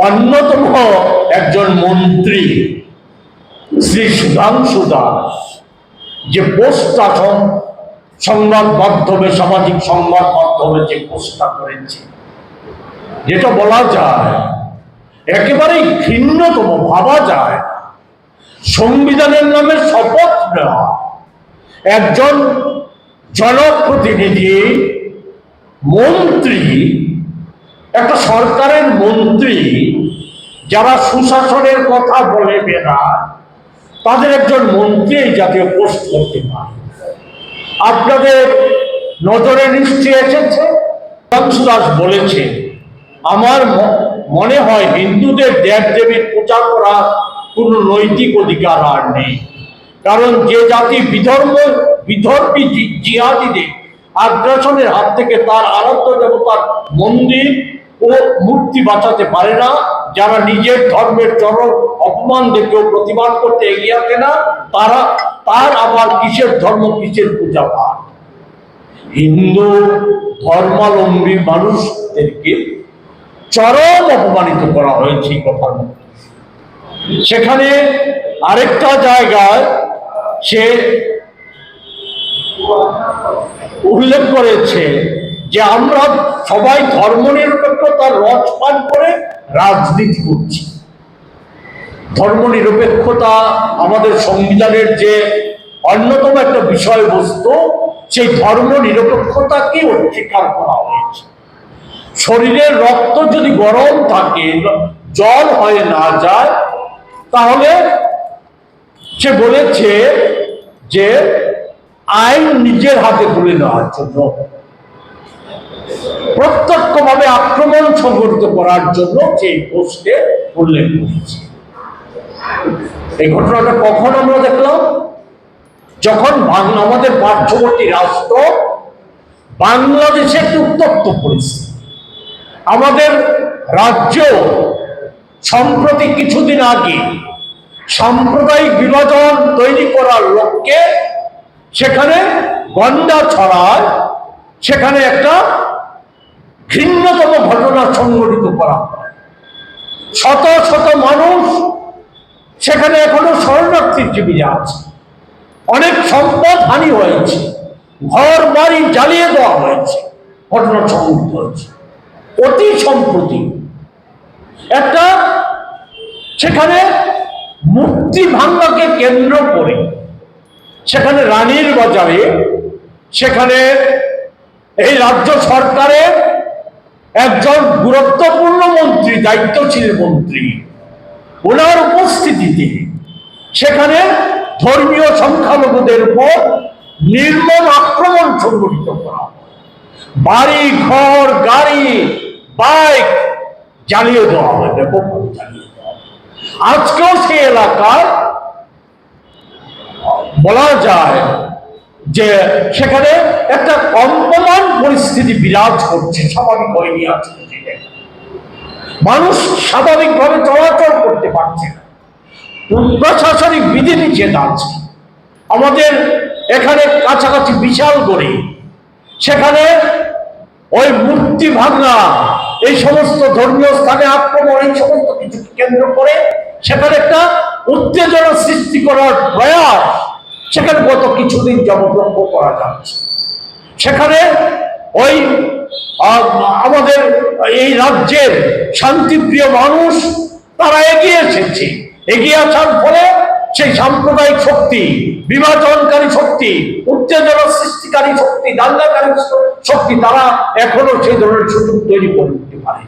অন্যতম একজন মন্ত্রী শ্রী সুধাংশু দাস যে পোস্টটা সংবাদ মাধ্যমে, সামাজিক সংবাদ মাধ্যমে যে পোস্টটা করেছে, যেটা বলা যায় একেবারেই ঘৃণ্যতম, ভাবা যায় সংবিধানের নামে শপথ নেওয়া একজন জনপ্রতিনিধি, মন্ত্রী, একটা সরকারের মন্ত্রী যারা সুশাসনের কথা বলে বেড়ায়, তাদের একজন মন্ত্রী এই জাতীয় পোস্ট করতে পারে। আপনাদের নজরে নিশ্চয়ই এসেছে, সুধাংশু দাস বলেছে, আমার মনে হয় হিন্দুদের দেব দেবীর পূজা করার কোনো নৈতিক অধিকার আর নেই, কারণ যে জাতি বিধর্মী জিহাদিদের আগ্রাসনের হাত থেকে তার আরাধ্য দেবতার মন্দির ও মূর্তি বাঁচাতে পারে না, যারা নিজের ধর্মের চরম অপমান দেখেও প্রতিবাদ করতে এগিয়ে আসে না, তার আবার কিসের ধর্ম, কিসের পূজা পাঠ। হিন্দু ধর্মাবলম্বী মানুষদেরকে চরম অপমানিত করা হয়েছে কথার মধ্যে। সেখানে আরেকটা জায়গায় সে উল্লেখ করেছে যে আমরা সবাই ধর্মনিরপেক্ষতার রস পান করে রাজনীতি করছি। ধর্মনিরপেক্ষতা আমাদের সংবিধানের যে অন্যতম একটা বিষয়বস্তু, সেই ধর্মনিরপেক্ষতাকে অস্বীকার করা হয়েছে। শরীরের রক্ত যদি গরম থাকে, জল হয়ে না যায়, তাহলে সে বলেছে যে আইন নিজের হাতে তুলে নেওয়ার জন্য, প্রত্যক্ষভাবে আক্রমণ সংঘটিত করার জন্য সেই পোস্টে উল্লেখ করেছে। এই ঘটনাটা কখন আমরা দেখলাম? যখন আমাদের পার্শ্ববর্তী রাষ্ট্র বাংলাদেশে একটি উত্তপ্ত পরিস্থিতি। আমাদের রাজ্য সম্প্রতি কিছুদিন আগে সাম্প্রদায়িক বিভাজন তৈরি করার লক্ষ্যে সেখানে গন্ডা ছড়ায়, সেখানে একটা ঘৃণ্যতম ঘটনা সংঘটিত করা হয়। শত শত মানুষ সেখানে এখনো শরণার্থীর শিবিরে আছে, অনেক সম্পদ হানি হয়েছে, ঘর বাড়ি জ্বালিয়ে দেওয়া হয়েছে, ঘটনা সংঘটিত হয়েছে। অতি সম্প্রতি একটা সেখানে মূর্তি ভাঙ্গাকে কেন্দ্র করে সেখানে রানীর বাজারে, সেখানে এই রাজ্য সরকারের একজন গুরুত্বপূর্ণ মন্ত্রী, দায়িত্বশীল মন্ত্রী, ওনার উপস্থিতিতে সেখানে ধর্মীয় সংখ্যালঘুদের উপর নির্মম আক্রমণ সংঘটিত করা, বাড়ি ঘর গাড়ি বাইক জ্বালিয়ে দেওয়া হয়, ব্যাপকভাবে জ্বালিয়ে দেওয়া হয়। আজকেও সেই এলাকায় বলা যায় যে সেখানে একটা কম্পমান পরিস্থিতি বিরাজ করছে, স্বাভাবিক হয়নি। আজকে মানুষ স্বাভাবিকভাবে চলাচল করতে পারছে না, প্রশাসনিক বিধিনিষেধ আছে। আমাদের এখানে কাছাকাছি বিশাল করে সেখানে ওই মূর্তি ভাঙা, এই সমস্ত ধর্মীয় স্থানে আক্রমণ, এই সমস্ত কিছুকে কেন্দ্র করে সেখানে একটা উত্তেজনা সৃষ্টি করার প্রয়াস সেখানে গত কিছুদিন যাবৎ লক্ষ্য করা যাচ্ছে। সেখানে ওই আমাদের এই রাজ্যের শান্তিপ্রিয় মানুষ তারা এগিয়ে এসেছে, এগিয়ে আসার ফলে সেই সাম্প্রদায়িক শক্তি, বিভাজনকারী শক্তি, উত্তেজনা সৃষ্টিকারী শক্তি, দাঙ্গাকারী শক্তি, তারা এখনো সেই ধরনের সুযোগ তৈরি করে দিতে পারে।